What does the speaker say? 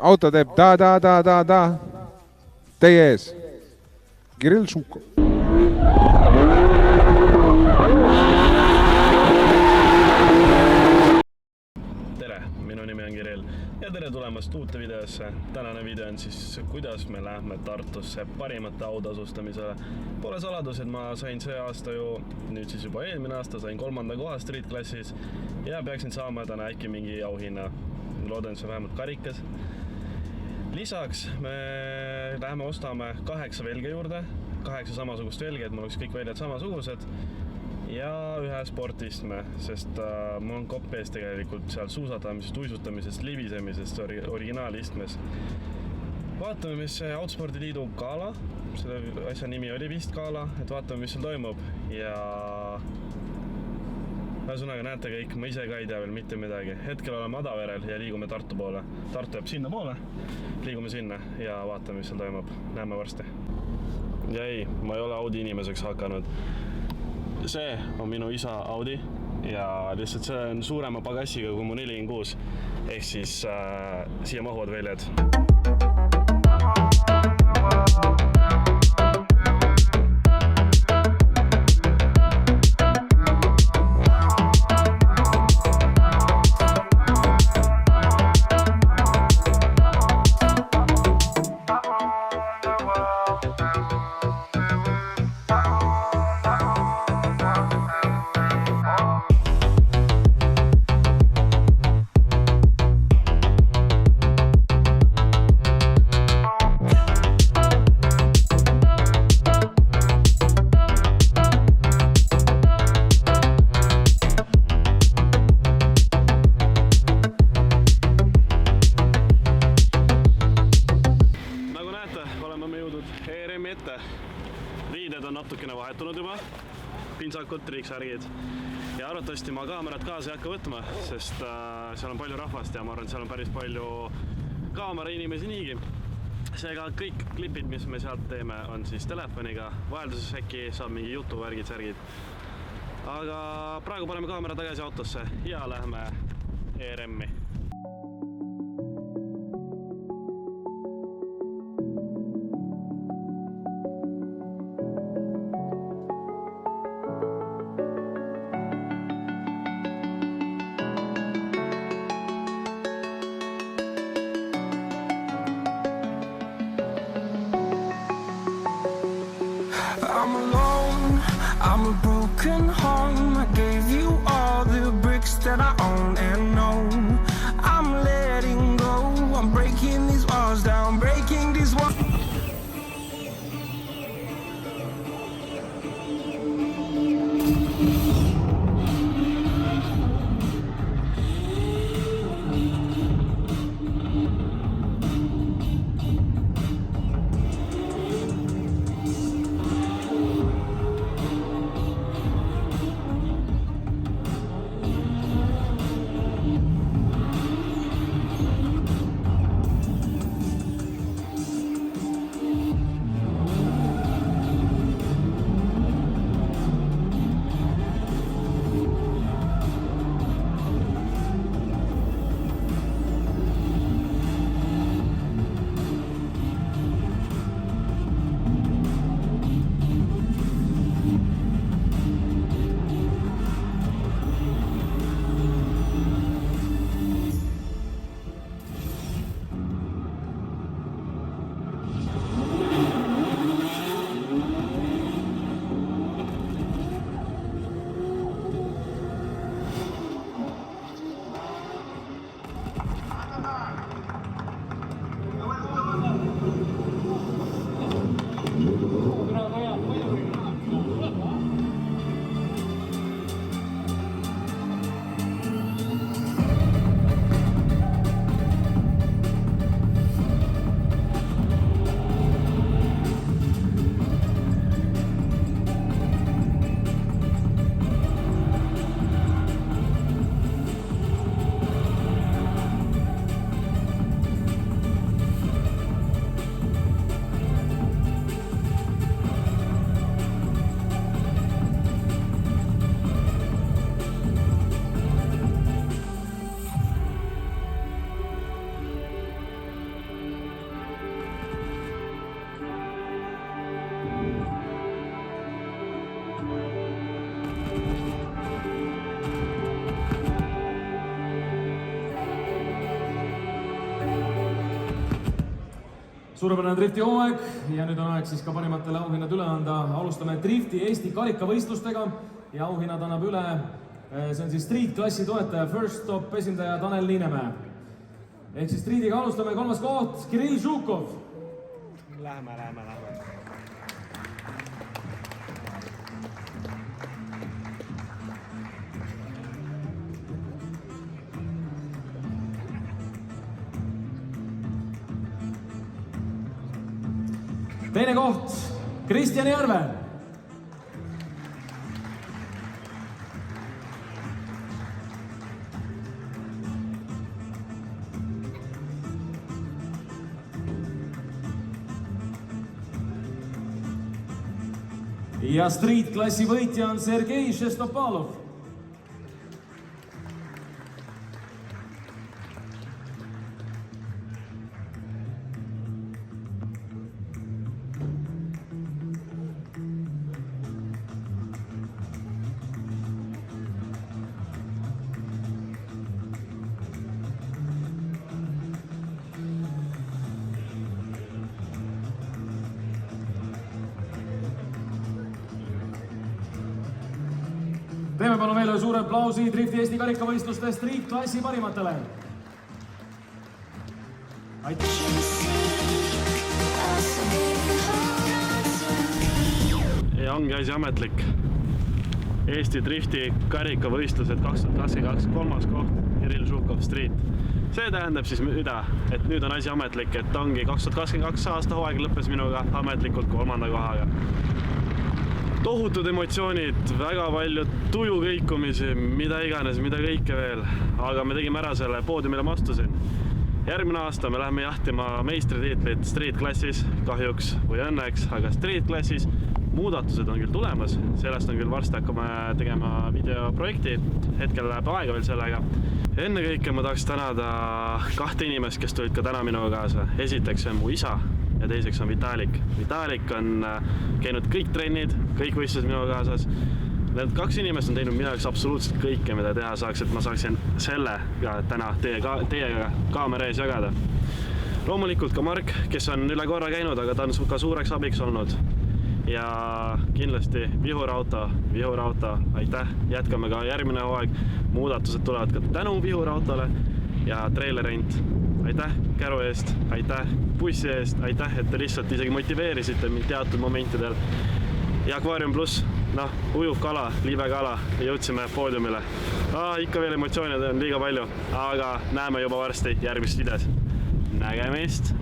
auto teeb da. Teie ees. Kirill Šukov. Tere, minu nimi on Kirill ja tere tulemast uute videosse. Tänane video on siis, kuidas me lähme Tartusse parimate autasustamisele. Pole saladus, et ma sain see aasta nüüd siis juba eelmine aasta, sain 3. koha street klassis ja peaksin saama täna äkki mingi auhinna. Loodan, see on vähemalt karikas. Lisaks me läheme ostame 8 velge juurde, 8 samasugust velge, et mul oleks kõik väljad samasugused ja ühe sportistme, sest mul on kopp ees tegelikult seal suusatamisest, uisutamisest, libisemisest originaalistmes. Vaatame, mis see Autospordiliidu gala, selle asja nimi oli vist gala, et vaatame, mis seal toimub ja ühesõnaga näete kõik, ma ise ka ei tea veel mitte midagi. Hetkel oleme Adaverel ja liigume Tartu poole. Tartu jääb sinna poole, liigume sinna ja vaatame, mis seal toimub. Näeme varsti. Ja ei, ma ei ole Audi inimeseks hakanud. See on minu isa Audi ja lihtsalt see on suurema pagassiga kui mu 406 ehk siis siia mahuvad väljad. Riided on natukene vahetunud juba, pintsakud, triiksärgid ja arvatavasti ma kaamerat kaasa ei hakka võtma, sest seal on palju rahvast ja ma arvan, et seal on päris palju kaamera inimesi niigi. Seega kõik klipid, mis me sealt teeme, on siis telefoniga, vahelduses äkki saab mingi jutu, värgid, särgid. Aga praegu paneme kaamera tagasi autosse ja lähme ERM-i. I'm alone, I'm a broken home. I gave you all the bricks that I own and know. I'm letting go, I'm breaking these walls down, breaking these walls. Suurepärane drifti hooaeg ja nüüd on aeg siis ka parimatele auhinnad üle anda. Alustame drifti Eesti karikavõistlustega ja auhinnad annab üle, see on siis street klassi toetaja, First Stop esindaja Tanel Niinemäe. Ehk siis streetiga alustame, 3. koht, Kirill Žukov. Lähme. Teine koht, Kristjan Järve. Ja street klassi võitja on Sergei Šestopalov. Teeme palun meile suure aplausi drifti Eesti karikavõistluste street klassi parimatele. Aitäh! Ja ongi asi ametlik. Eesti drifti karikavõistlused 2022 3. koht, Kirill Žukov street. See tähendab siis mida, et nüüd on asi ametlik, et ongi 2022 aasta hooaeg lõppes minuga ametlikult 3. kohaga. Tohutud emotsioonid, väga palju tuju kõikumisi, mida iganes, mida kõike veel. Aga me tegime ära selle poodiumile ma astusin. Järgmine aasta me läheme jahtima meistritiitlit street klassis, kahjuks või õnneks, aga street klassis muudatused on küll tulemas. Sellest on küll varsti hakkame tegema videoprojekti, hetkel läheb aega veel sellega. Enne kõike ma tahaks tänada 2 inimest, kes tulid ka täna minuga kaasa. Esiteks on mu isa ja teiseks on Vitalik. Vitalik on käinud kõik trennid, kõik võistlused minuga kaasas. Need 2 inimest on teinud minu jaoks absoluutselt kõike, mida teha saaks, et ma saaksin selle täna teiega kaamera ees jagada. Loomulikult ka Mark, kes on üle korra käinud, aga ta on ka suureks abiks olnud. Ja kindlasti Vihurauto, aitäh, jätkame ka järgmine hooaeg. Muudatused tulevad ka tänu Vihurautole ja trailerent. Aitäh käru eest, aitäh bussi eest, aitäh, et te lihtsalt isegi motiveerisite mind teatud momentidel. Ja Aquarium Plus, ujuv kala, liive kala, jõudsime poodiumile. Ikka veel emotsioonid on liiga palju, aga näeme juba varsti järgmist videos. Nägemist!